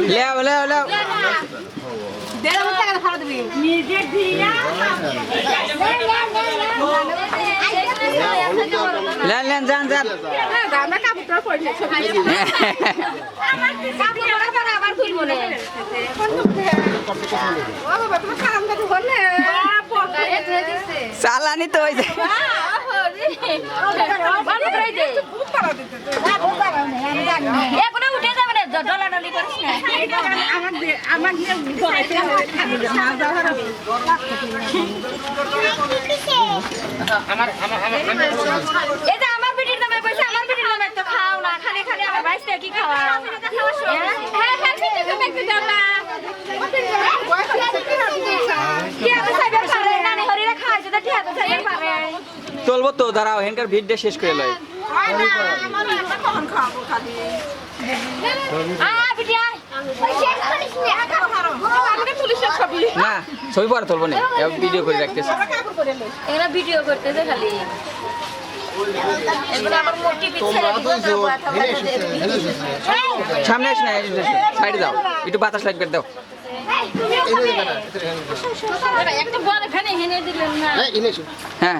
লেও লেও লেও লেন লেন যান যান চালানি তো হয়েছে আমার পিঠির নামে পয়সা আমার পিঠির নামে তো খাও না খালি খালি আমার বাইসটা কি খাওয়া হ্যাঁ হ্যাঁ পিঠে তো দেখতে দাও না কি আমি সাইবার পারে নানি হরিরা খাইছে তো ঠিক আছে সাইবার পারে চলবো তো দাঁড়াও হেনকার ভিড়টা শেষ করে লয় আমার একটা কখন খাবো খালি পিঠে শেষ করিস না আমাকে পুলিশের ছবি না ছবি পরে তুলবো না ভিডিও করে রাখতেছি এরা ভিডিও করতেছে খালি এগুলো আমার মোটি পিছে সামনে এসে না সাইডে দাও একটু বাতাস লাগবে দাও একটা বড় ফ্যানে হেনে দিলেন না হ্যাঁ হ্যাঁ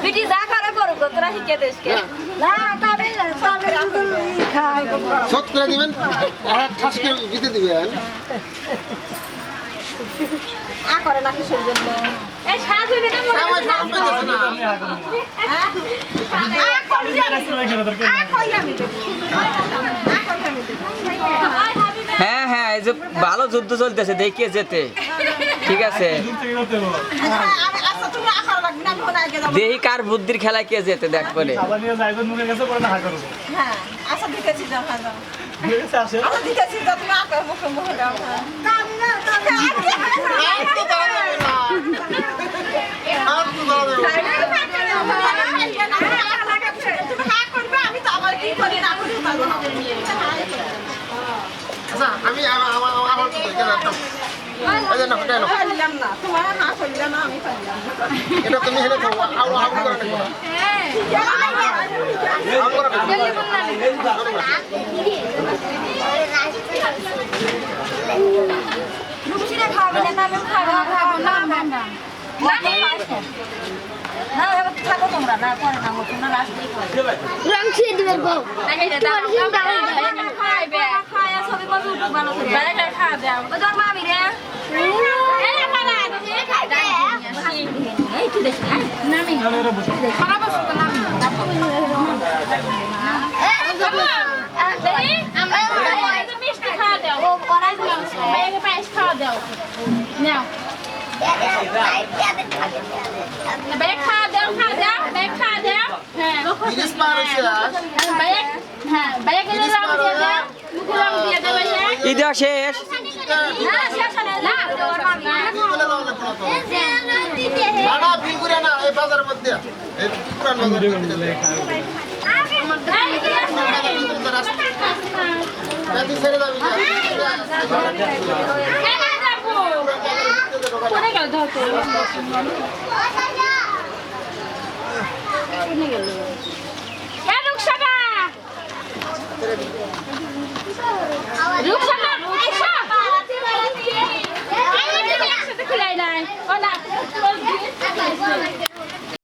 বিটি যা করে করুক তোরা শিখে দেশ কে শোধ করে দিবেন আর ঠাস করে দিতে দিবেন করে না কিসের জন্য এই সাজ হইবে না হ্যাঁ হ্যাঁ এই যে ভালো যুদ্ধ চলতেছে দেখিয়ে যেতে ঠিক আছে দেহি কার বুদ্ধির খেলায় কে যেতে দেখ বলে আমি আমার এটা তুমি হেলে খাও আউ করে দেখো রুচিরে খাবে না আমি খাবো না না না থাকো তোমরা না পরে না তোমরা লাস্টেই রং ছিয়ে দিবেন গো খাইবে খায়া ছবি কত উঠুক ভালো করে বাইরে খাওয়া দাও ও তোর মামি রে এই খানা খাইতে এই তুই দেখ নামি খারাপ আছে তো নামি আমরা মিষ্টি খাওয়া দাও ও করাই দিলাম বাইরে পায়েস খাওয়া দাও নাও बैग खा दो बैग खा दो हां জিনিস পারছে बैग हां बैग ले लाओ दे दे मुकुलाम দিয়ে দে ভাইয়া ঈদ শেষ না শেষ না তোর মামি না বিল করে না এই বাজারের মধ্যে এই পুরান বাজারের মধ্যে আমি ছেড়ে দাও কোনে গেল ধর তো কোনে গেল এ রুকসানা রুকসানা রুকসা এই একসাথে খেলাই নাই ও না